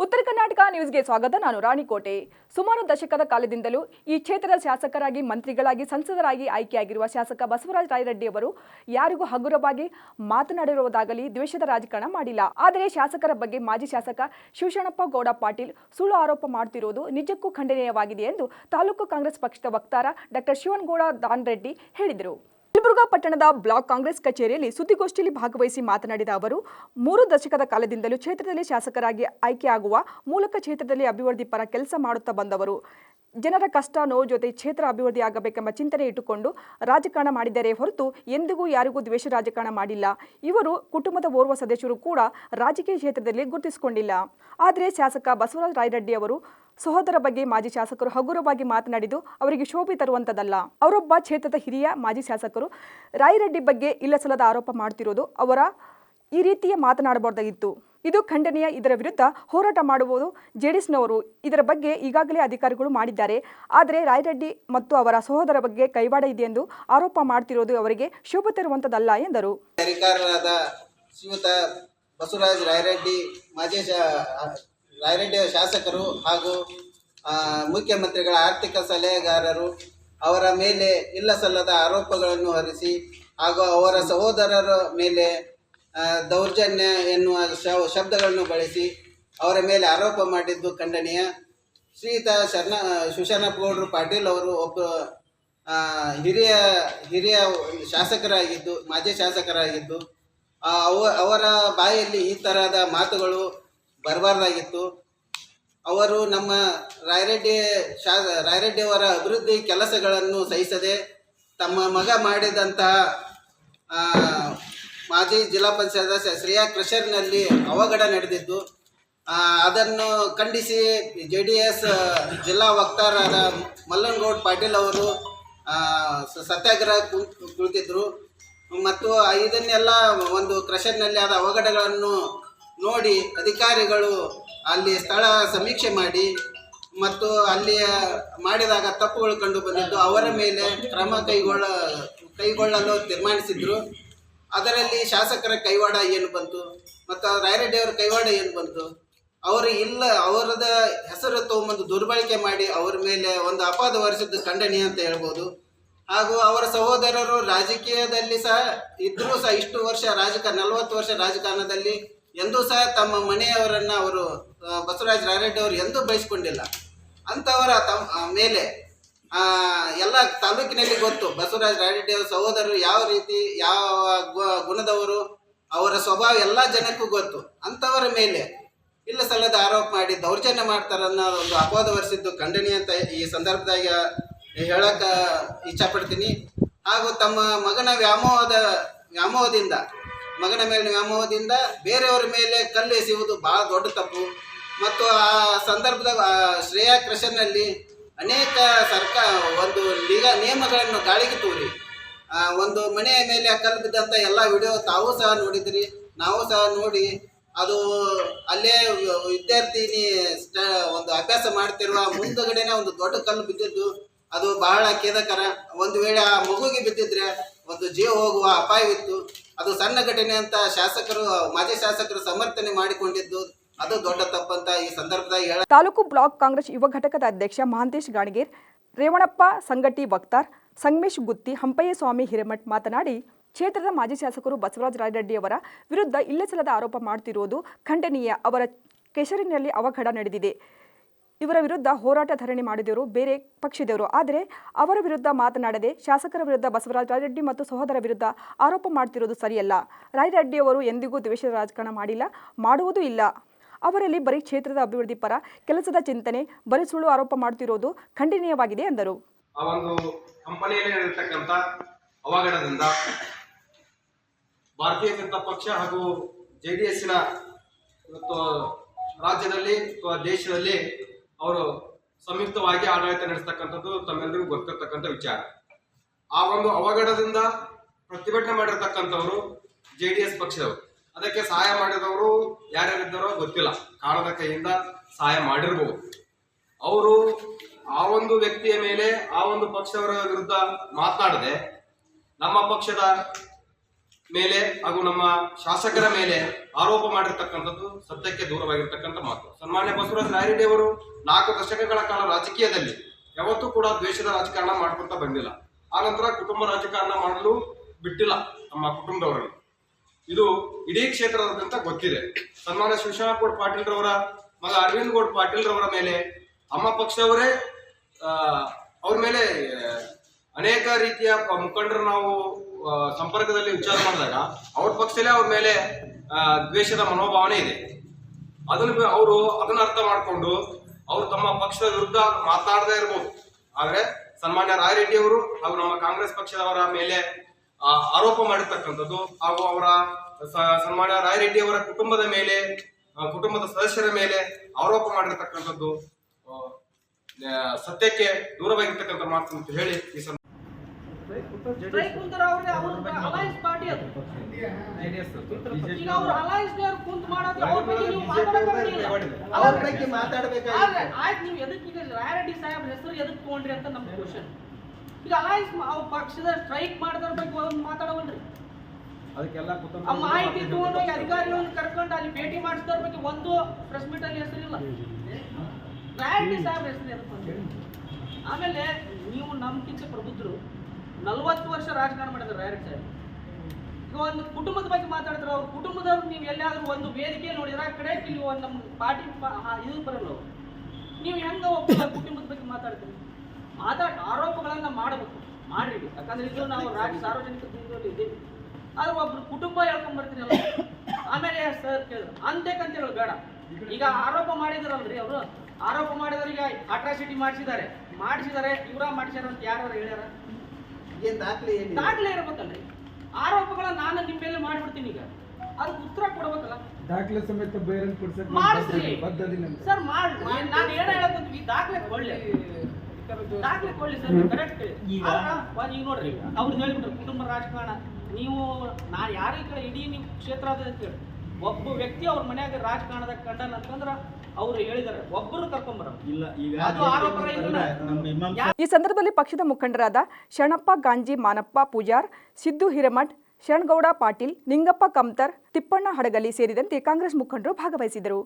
ಉತ್ತರ ಕರ್ನಾಟಕ ನ್ಯೂಸ್ಗೆ ಸ್ವಾಗತ. ನಾನು ರಾಣಿಕೋಟೆ. ಸುಮಾರು ದಶಕದ ಕಾಲದಿಂದಲೂ ಈ ಕ್ಷೇತ್ರದ ಶಾಸಕರಾಗಿ, ಮಂತ್ರಿಗಳಾಗಿ, ಸಂಸದರಾಗಿ ಆಯ್ಕೆಯಾಗಿರುವ ಶಾಸಕ ಬಸವರಾಜ ರಾಯರೆಡ್ಡಿ ಅವರು ಯಾರಿಗೂ ಹಗುರವಾಗಿ ಮಾತನಾಡಿರುವುದಾಗಲಿ ದ್ವೇಷದ ರಾಜಕಾರಣ ಮಾಡಿಲ್ಲ. ಆದರೆ ಶಾಸಕರ ಬಗ್ಗೆ ಮಾಜಿ ಶಾಸಕ ಶಿವಶರಣಪ್ಪ ಗೌಡ ಪಾಟೀಲ್ ಸುಳ್ಳು ಆರೋಪ ಮಾಡುತ್ತಿರುವುದು ನಿಜಕ್ಕೂ ಖಂಡನೀಯವಾಗಿದೆ ಎಂದು ತಾಲೂಕು ಕಾಂಗ್ರೆಸ್ ಪಕ್ಷದ ವಕ್ತಾರ ಡಾಕ್ಟರ್ ಶಿವನಗೌಡ ದಾನರೆಡ್ಡಿ ಹೇಳಿದರು. ಯಲಬುರ್ಗಾ ಪಟ್ಟಣದ ಬ್ಲಾಕ್ ಕಾಂಗ್ರೆಸ್ ಕಚೇರಿಯಲ್ಲಿ ಸುದ್ದಿಗೋಷ್ಠಿಯಲ್ಲಿ ಭಾಗವಹಿಸಿ ಮಾತನಾಡಿದ ಅವರು, 3 ದಶಕದ ಕಾಲದಿಂದಲೂ ಕ್ಷೇತ್ರದಲ್ಲಿ ಶಾಸಕರಾಗಿ ಆಯ್ಕೆಯಾಗುವ ಮೂಲಕ ಕ್ಷೇತ್ರದಲ್ಲಿ ಅಭಿವೃದ್ಧಿ ಪರ ಕೆಲಸ ಮಾಡುತ್ತಾ ಬಂದವರು. ಜನರ ಕಷ್ಟ ನೋವು ಜೊತೆ ಕ್ಷೇತ್ರ ಅಭಿವೃದ್ಧಿಯಾಗಬೇಕೆಂಬ ಚಿಂತನೆ ಇಟ್ಟುಕೊಂಡು ರಾಜಕಾರಣ ಮಾಡಿದರೆ ಹೊರತು ಎಂದಿಗೂ ಯಾರಿಗೂ ದ್ವೇಷ ರಾಜಕಾರಣ ಮಾಡಿಲ್ಲ. ಇವರು ಕುಟುಂಬದ ಓರ್ವ ಸದಸ್ಯರು ಕೂಡ ರಾಜಕೀಯ ಕ್ಷೇತ್ರದಲ್ಲಿ ಗುರುತಿಸಿಕೊಂಡಿಲ್ಲ. ಆದರೆ ಶಾಸಕ ಬಸವರಾಜ ರಾಯರೆಡ್ಡಿ ಅವರು ಸಹೋದರ ಬಗ್ಗೆ ಮಾಜಿ ಶಾಸಕರು ಹಗುರವಾಗಿ ಮಾತನಾಡಿದ್ದು ಅವರಿಗೆ ಶೋಭೆ ತರುವಂತದಲ್ಲ. ಅವರೊಬ್ಬ ಕ್ಷೇತ್ರದ ಹಿರಿಯ ಮಾಜಿ ಶಾಸಕರು ರಾಯರೆಡ್ಡಿ ಬಗ್ಗೆ ಇಲ್ಲಸಲ್ಲದ ಆರೋಪ ಮಾಡುತ್ತಿರುವುದು ಅವರ ಈ ರೀತಿಯ ಮಾತನಾಡಬಹುದಾಗಿತ್ತು. ಇದು ಖಂಡನೀಯ. ಇದರ ವಿರುದ್ಧ ಹೋರಾಟ ಮಾಡುವುದು ಜೆಡಿಎಸ್ನವರು. ಇದರ ಬಗ್ಗೆ ಈಗಾಗಲೇ ಅಧಿಕಾರಿಗಳು ಮಾಡಿದ್ದಾರೆ. ಆದರೆ ರಾಯರೆಡ್ಡಿ ಮತ್ತು ಅವರ ಸಹೋದರ ಬಗ್ಗೆ ಕೈವಾಡ ಇದೆ ಎಂದು ಆರೋಪ ಮಾಡುತ್ತಿರುವುದು ಅವರಿಗೆ ಶೋಭೆ ತರುವಂತದಲ್ಲ ಎಂದರು. ಬಸವರಾಜ ರಾಯರೆಡ್ಡಿ ಮಾಜಿ ರಾಯರೆಡ್ಡಿ ಶಾಸಕರು ಹಾಗೂ ಮುಖ್ಯಮಂತ್ರಿಗಳ ಆರ್ಥಿಕ ಸಲಹೆಗಾರರು ಅವರ ಮೇಲೆ ಇಲ್ಲಸಲ್ಲದ ಆರೋಪಗಳನ್ನು ಹೊರಿಸಿ ಹಾಗೂ ಅವರ ಸಹೋದರರ ಮೇಲೆ ದೌರ್ಜನ್ಯ ಎನ್ನುವ ಶಬ್ದಗಳನ್ನು ಬಳಸಿ ಅವರ ಮೇಲೆ ಆರೋಪ ಮಾಡಿದ್ದು ಖಂಡನೀಯ. ಶ್ರೀಯುತ ಶಿವಶರಣಪ್ಪ ಗೌಡರು ಪಾಟೀಲ್ ಅವರು ಒಬ್ಬ ಹಿರಿಯ ಶಾಸಕರಾಗಿದ್ದು, ಮಾಜಿ ಶಾಸಕರಾಗಿದ್ದು, ಅವರ ಬಾಯಲ್ಲಿ ಈ ತರಹದ ಮಾತುಗಳು ಬರಬಾರ್ದಾಗಿತ್ತು. ಅವರು ನಮ್ಮ ರಾಯರೆಡ್ಡಿಯವರ ಅಭಿವೃದ್ಧಿ ಕೆಲಸಗಳನ್ನು ಸಹಿಸದೆ ತಮ್ಮ ಮಗ ಮಾಡಿದಂತಹ ಮಾಜಿ ಜಿಲ್ಲಾ ಪಂಚಾಯತ್ ಸದಸ್ಯ ಶ್ರೇಯಾ ಕ್ರಷರ್ನಲ್ಲಿ ಅವಘಡ ನಡೆದಿದ್ದು, ಅದನ್ನು ಖಂಡಿಸಿ JDS ಜಿಲ್ಲಾ ವಕ್ತಾರರಾದ ಮಲ್ಲನಗೌಡ ಪಾಟೀಲ್ ಅವರು ಸತ್ಯಾಗ್ರಹ ಕುಳಿತಿದ್ರು. ಮತ್ತು ಇದನ್ನೆಲ್ಲ ಒಂದು ಕ್ರಷರ್ನಲ್ಲಿ ಆದ ಅವಘಡಗಳನ್ನು ನೋಡಿ ಅಧಿಕಾರಿಗಳು ಅಲ್ಲಿ ಸ್ಥಳ ಸಮೀಕ್ಷೆ ಮಾಡಿ ಮತ್ತು ಅಲ್ಲಿ ಮಾಡಿದಾಗ ತಪ್ಪುಗಳು ಕಂಡು ಬಂದಿದ್ದು ಅವರ ಮೇಲೆ ಕ್ರಮ ಕೈಗೊಳ್ಳಲು ತೀರ್ಮಾನಿಸಿದ್ರು. ಅದರಲ್ಲಿ ಶಾಸಕರ ಕೈವಾಡ ಏನು ಬಂತು ಮತ್ತು ರಾಯರೆಡ್ಡಿಯವರ ಕೈವಾಡ ಏನು ಬಂತು? ಅವರದ ಹೆಸರು ತಗೊಂಬಂದು ದುರ್ಬಳಕೆ ಮಾಡಿ ಅವರ ಮೇಲೆ ಒಂದು ಅಪವಾದ ಹೊರಿಸಿದ್ದು ಖಂಡನೀಯ ಅಂತ ಹೇಳ್ಬೋದು. ಹಾಗೂ ಅವರ ಸಹೋದರರು ರಾಜಕೀಯದಲ್ಲಿ ಸಹ ಇದ್ರೂ ಸಹ ಇಷ್ಟು ವರ್ಷ 40 ವರ್ಷ ರಾಜಕಾರಣದಲ್ಲಿ ಎಂದೂ ಸಹ ತಮ್ಮ ಮನೆಯವರನ್ನು ಅವರು ಬಸವರಾಜ ರಾಯರೆಡ್ಡಿ ಅವರು ಎಂದೂ ಬಯಸ್ಕೊಂಡಿಲ್ಲ. ಅಂಥವರ ಮೇಲೆ ಎಲ್ಲ ತಾಲೂಕಿನಲ್ಲಿ ಗೊತ್ತು ಬಸವರಾಜ ರಾಯರೆಡ್ಡಿ ಅವರ ಸಹೋದರರು ಯಾವ ರೀತಿ, ಯಾವ ಗುಣದವರು, ಅವರ ಸ್ವಭಾವ ಎಲ್ಲ ಜನಕ್ಕೂ ಗೊತ್ತು. ಅಂಥವರ ಮೇಲೆ ಇಲ್ಲ ಸಲ್ಲದ ಆರೋಪ ಮಾಡಿ ದೌರ್ಜನ್ಯ ಮಾಡ್ತಾರನ್ನೋ ಒಂದು ಅಪವಾದ ಹೊರಿಸಿದ್ದು ಖಂಡನೀಯ ಅಂತ ಈ ಸಂದರ್ಭದಾಗ ಹೇಳಕ್ಕೆ ಇಚ್ಛಪಡ್ತೀನಿ. ಹಾಗೂ ತಮ್ಮ ಮಗನ ಮಗನ ಮೇಲಿನ ವ್ಯಾಮೋಹದಿಂದ ಬೇರೆಯವರ ಮೇಲೆ ಕಲ್ಲು ಎಸೆಯುವುದು ಭಾಳ ದೊಡ್ಡ ತಪ್ಪು. ಮತ್ತು ಆ ಸಂದರ್ಭದಾಗ ಶ್ರೇಯಾ ಕ್ರಷರ್ನಲ್ಲಿ ಅನೇಕ ಒಂದು ನಿಯಮಗಳನ್ನು ಗಾಳಿಗೆ ತೂರಿ ಒಂದು ಮನೆಯ ಮೇಲೆ ಕಲ್ಲು ಬಿದ್ದಂಥ ಎಲ್ಲ ವಿಡಿಯೋ ತಾವೂ ಸಹ ನೋಡಿದ್ರಿ, ನಾವು ಸಹ ನೋಡಿ, ಅದು ಅಲ್ಲೇ ವಿದ್ಯಾರ್ಥಿನಿ ಒಂದು ಅಭ್ಯಾಸ ಮಾಡ್ತಿರುವ ಮುಂದಗಡೆನೇ ಒಂದು ದೊಡ್ಡ ಕಲ್ಲು ಬಿದ್ದಿದ್ದು ಅದು ಬಹಳ ಖೇದಕರ. ಒಂದು ವೇಳೆ ಆ ಮಗುಗೆ ಬಿದ್ದಿದ್ರೆ ಒಂದು ಜೀವ ಹೋಗುವ ಅಪಾಯವಿತ್ತು. ಅದು ಸಣ್ಣ ಘಟನೆ ಅಂತ ಮಾಜಿ ಶಾಸಕರು ಸಮರ್ಥನೆ ಮಾಡಿಕೊಂಡಿದ್ದು ಅದು ದೊಡ್ಡ ತಪ್ಪಂತ ಈ ಸಂದರ್ಭದಾಗ ತಾಲೂಕು ಬ್ಲಾಕ್ ಕಾಂಗ್ರೆಸ್ ಯುವ ಘಟಕದ ಅಧ್ಯಕ್ಷ ಮಹಾಂತೇಶ್ ಗಾಣಿಗೇರ್, ರೇವಣಪ್ಪ ಸಂಗಟಿ ವಕ್ತಾರ್, ಸಂಗಮೇಶ್ ಗುತ್ತಿ, ಹಂಪಯ್ಯ ಸ್ವಾಮಿ ಹಿರೇಮಠ್ ಮಾತನಾಡಿ, ಕ್ಷೇತ್ರದ ಮಾಜಿ ಶಾಸಕರು ಬಸವರಾಜ ರಾಯರೆಡ್ಡಿಯವರ ವಿರುದ್ಧ ಇಲ್ಲಸಲ್ಲದ ಆರೋಪ ಮಾಡುತ್ತಿರುವುದು ಖಂಡನೀಯ. ಅವರ ಕೆಸರಿನಲ್ಲಿ ಅವಘಡ ನಡೆದಿದೆ. ಇವರ ವಿರುದ್ಧ ಹೋರಾಟ ಧರಣಿ ಮಾಡಿದವರು ಬೇರೆ ಪಕ್ಷದವರು. ಆದರೆ ಅವರ ವಿರುದ್ಧ ಮಾತನಾಡದೆ ಶಾಸಕರ ವಿರುದ್ಧ ಬಸವರಾಜ ರಾಯರೆಡ್ಡಿ ಮತ್ತು ಸಹೋದರ ವಿರುದ್ಧ ಆರೋಪ ಮಾಡುತ್ತಿರುವುದು ಸರಿಯಲ್ಲ. ರಾಯರೆಡ್ಡಿಯವರು ಎಂದಿಗೂ ದ್ವೇಷ ರಾಜಕಾರಣ ಮಾಡಿಲ್ಲ, ಮಾಡುವುದೂ ಇಲ್ಲ. ಅವರಲ್ಲಿ ಬರೀ ಕ್ಷೇತ್ರದ ಅಭಿವೃದ್ಧಿ ಪರ ಕೆಲಸದ ಚಿಂತನೆ, ಬರೀ ಸುಳ್ಳು ಆರೋಪ ಮಾಡುತ್ತಿರುವುದು ಖಂಡನೀಯವಾಗಿದೆ ಎಂದರು. ಆ ಒಂದು ಕಂಪನಿಯಲ್ಲಿ ನಡೆಯತಕ್ಕಂಥ ಅವಘಡದಿಂದ ಭಾರತೀಯ ಜನತಾ ಪಕ್ಷ ಹಾಗೂ JDSನ ಇವತ್ತು ರಾಜ್ಯದಲ್ಲಿ ಅಥವಾ ದೇಶದಲ್ಲಿ ಅವರು ಸಂಯುಕ್ತವಾಗಿ ಆಡಳಿತ ನಡೆಸ್ತಕ್ಕಂಥದ್ದು ತಮ್ಮೆಲ್ಲರಿಗೂ ಗೊತ್ತಿರ್ತಕ್ಕಂಥ ವಿಚಾರ. ಆ ಒಂದು ಅವಘಡದಿಂದ ಪ್ರತಿಭಟನೆ ಮಾಡಿರ್ತಕ್ಕಂಥವರು JDS ಪಕ್ಷದವರು. ಅದಕ್ಕೆ ಸಹಾಯ ಮಾಡಿದವರು ಯಾರ್ಯಾರಿದ್ದಾರೋ ಗೊತ್ತಿಲ್ಲ, ಕಾಣದ ಕೈಯಿಂದ ಸಹಾಯ ಮಾಡಿರ್ಬೋದು. ಅವರು ಆ ಒಂದು ವ್ಯಕ್ತಿಯ ಮೇಲೆ, ಆ ಒಂದು ಪಕ್ಷದವರ ವಿರುದ್ಧ ಮಾತನಾಡದೆ ನಮ್ಮ ಪಕ್ಷದ ಮೇಲೆ ಹಾಗೂ ನಮ್ಮ ಶಾಸಕರ ಮೇಲೆ ಆರೋಪ ಮಾಡಿರ್ತಕ್ಕಂಥದ್ದು ಸತ್ಯಕ್ಕೆ ದೂರವಾಗಿರ್ತಕ್ಕಂಥ ಮಾತು. ಸನ್ಮಾನ್ಯ ಬಸವರಾಜ ರಾಯರೆಡ್ಡಿ ಅವರು 4 ದಶಕಗಳ ಕಾಲ ರಾಜಕೀಯದಲ್ಲಿ ಯಾವತ್ತೂ ಕೂಡ ದ್ವೇಷದ ರಾಜಕಾರಣ ಮಾಡ್ಕೊಂತ ಬಂದಿಲ್ಲ. ಆ ನಂತರ ಕುಟುಂಬ ರಾಜಕಾರಣ ಮಾಡಲು ಬಿಟ್ಟಿಲ್ಲ ನಮ್ಮ ಕುಟುಂಬದವರನ್ನು. ಇದು ಇಡೀ ಕ್ಷೇತ್ರದಾದ್ಯಂತ ಗೊತ್ತಿದೆ. ಸನ್ಮಾನ್ಯ ಶಿವಶಂಕರ ಪಾಟೀಲ್ ರವರ ಮಗ ಅರವಿಂದ್ ಗೌಡ್ ಪಾಟೀಲ್ ರವರ ಮೇಲೆ ನಮ್ಮ ಪಕ್ಷದವರೇ ಅವ್ರ ಮೇಲೆ ಅನೇಕ ರೀತಿಯ ಮುಖಂಡರು ನಾವು ಸಂಪರ್ಕದಲ್ಲಿ ವಿಚಾರ ಮಾಡಿದಾಗ ಅವ್ರ ಪಕ್ಷದಲ್ಲೇ ಅವ್ರ ಮೇಲೆ ದ್ವೇಷದ ಮನೋಭಾವನೆ ಇದೆ. ಅದನ್ನ ಅರ್ಥ ಮಾಡಿಕೊಂಡು ಅವರು ತಮ್ಮ ಪಕ್ಷದ ವಿರುದ್ಧ ಮಾತನಾಡದೇ ಇರಬಹುದು. ಆದ್ರೆ ಸನ್ಮಾನ್ಯ ರಾಯರೆಡ್ಡಿ ಅವರು ಹಾಗೂ ನಮ್ಮ ಕಾಂಗ್ರೆಸ್ ಪಕ್ಷದವರ ಮೇಲೆ ಆರೋಪ ಮಾಡಿರ್ತಕ್ಕಂಥದ್ದು ಹಾಗೂ ಅವರ ಸನ್ಮಾನ್ಯ ರಾಯರೆಡ್ಡಿ ಅವರ ಕುಟುಂಬದ ಮೇಲೆ, ಕುಟುಂಬದ ಸದಸ್ಯರ ಮೇಲೆ ಆರೋಪ ಮಾಡಿರ್ತಕ್ಕಂಥದ್ದು ಸತ್ಯಕ್ಕೆ ದೂರವಾಗಿರ್ತಕ್ಕಂಥ ಮಾತು ಅಂತ ಹೇಳಿ ಈ ಅಲೈನ್ಸ್ ಪಾರ್ಟಿ ಅದು. ಈಗ ಅವ್ರು ಅಲೈನ್ಸ್ ಕುಂತ್ ಮಾಡೋದು ಅವ್ರ ಬಗ್ಗೆ ನೀವು ಮಾತಾಡೋದಿಲ್ಲ. ಅವ್ರ ಬಗ್ಗೆ ಮಾತಾಡಬೇಕಾದ್ರೆ ಆಯ್ತು, ನೀವು ಎದಕ್ಕೆ ಈಗ ರಾಯರೆಡ್ಡಿ ಸಾಹೇಬ್ ಹೆಸರು ಎದಕ್ಕೆ ತಗೊಂಡ್ರಿ ಅಂತ ನಮ್ಮ ಕ್ವಶನ್. ಈಗ ಅಲೈನ್ಸ್ ಪಕ್ಷದ ಸ್ಟ್ರೈಕ್ ಮಾಡಿದ್ರ ಬಗ್ಗೆ ಒಂದು ಮಾತಾಡೋಲ್ರಿ. ಆ ಮಾಹಿತಿ ತಗೊಂಡೋಗಿ ಅಧಿಕಾರಿಗಳನ್ನು ಕರ್ಕೊಂಡು ಅಲ್ಲಿ ಭೇಟಿ ಮಾಡಿಸಿದವ್ರ ಬಗ್ಗೆ ಒಂದು ಪ್ರೆಸ್ ಮೀಟ್ ಅಲ್ಲಿ ಹೆಸರಿಲ್ಲ. ರಾಯರೆಡ್ಡಿ ಸಾಹೇಬ್ ಹೆಸರು ಎದಕ್ಕೆ. ಆಮೇಲೆ ನೀವು ನಮ್ಗಿಂತ ಪ್ರಬುದ್ಧರು 40 ವರ್ಷ ರಾಜಕಾರಣ ಮಾಡಿದ್ರು ರಾಯರೆಡ್ಡಿ ಸಾಹೇಬ್. ಈಗ ಒಂದು ಕುಟುಂಬದ ಬಗ್ಗೆ ಮಾತಾಡಿದ್ರೆ ಅವ್ರ ಕುಟುಂಬದವ್ರು ನೀವು ಎಲ್ಲಾದ್ರೂ ಒಂದು ವೇದಿಕೆ ನೋಡಿದ್ರೆ ಆ ಕಡೆ ಇಲ್ಲಿ ಒಂದು ನಮ್ಮ ಪಾರ್ಟಿ ಇದು ಬರಲ್ಲ. ನೀವು ಹೆಂಗ ಕುಟುಂಬದ ಬಗ್ಗೆ ಮಾತಾಡ್ತೀರಿ? ಆರೋಪಗಳನ್ನ ಮಾಡಬೇಕು, ಮಾಡ್ರಿ. ಯಾಕಂದ್ರೆ ಇದು ನಾವು ಸಾರ್ವಜನಿಕ ಜೀವನದಲ್ಲಿ ಇದ್ದೀವಿ. ಆದ್ರೆ ಒಬ್ರು ಕುಟುಂಬ ಹೇಳ್ಕೊಂಡ್ ಬರ್ತೀರಲ್ಲ. ಆಮೇಲೆ ಸರ್ ಕೇಳಿದ್ರು ಅಂತೇಕಂತ ಹೇಳೋದು ಬೇಡ. ಈಗ ಆರೋಪ ಮಾಡಿದಾರಲ್ರಿ, ಅವರು ಆರೋಪ ಮಾಡಿದವರಿಗೆ ಅಟ್ರಾಸಿಟಿ ಮಾಡಿಸಿದ್ದಾರೆ, ಇವರ ಮಾಡಿಸ್ಯಾರ ಅಂತ ಯಾರು ಹೇಳ್ಯಾರ? ದಾಖಲೆ ಇರ್ಬೇಕಲ್ರಿ. ಆರೋಪಗಳ ನಾನು ನಿಮ್ಮ ಮೇಲೆ ಮಾಡ್ಬಿಡ್ತೀನಿ. ಈಗ ಅದಕ್ಕೆ ಉತ್ತರ ಕೊಡ್ಬೇಕಲ್ಲ, ದಾಖಲೆ ಸಮೇತ ಬೇರೆ ಮಾಡಿಸ್ರಿ ಸರ್. ನಾನು ಏನ ಹೇಳಕಂತೀವಿ, ದಾಖಲೆ ಕೊಡ್ಲಿ ಸರ್, ಕರೆಕ್ಟ್. ಈಗ ನೋಡ್ರಿ, ಅವ್ರು ಹೇಳ್ಬಿಟ್ರು ಕುಟುಂಬ ರಾಜಕಾರಣ. ನೀವು ನಾನು ಯಾರು ಈ ಕಡೆ ಇಡೀ ನೀವು ಕ್ಷೇತ್ರ ಅದ ಅಂತ ಹೇಳಿ ಒಬ್ಬ ವ್ಯಕ್ತಿ ಅವ್ರ ಮನ್ಯಾಗ ರಾಜಕಾರಣದಾಗ ಕಂಡನ ಅಂತಂದ್ರ ಅವ್ರು ಹೇಳಿದಾರೆ ಒಬ್ಬರು ಕರ್ಕೊಂಬರ ಇಲ್ಲ. ಈಗ ಅದು ಆರೋಪ. ಈ ಸಂದರ್ಭದಲ್ಲಿ ಪಕ್ಷದ ಮುಖಂಡರಾದ ಶರಣಪ್ಪ ಗಾಂಜಿ, ಮಾನಪ್ಪ ಪೂಜಾರ್, ಸಿದ್ದು ಹಿರೇಮಠ್, ಶರಣಗೌಡ ಪಾಟೀಲ್, ನಿಂಗಪ್ಪ ಕಮ್ತರ್, ತಿಪ್ಪಣ್ಣ ಹಡಗಲಿ ಸೇರಿದಂತೆ ಕಾಂಗ್ರೆಸ್ ಮುಖಂಡರು ಭಾಗವಹಿಸಿದರು.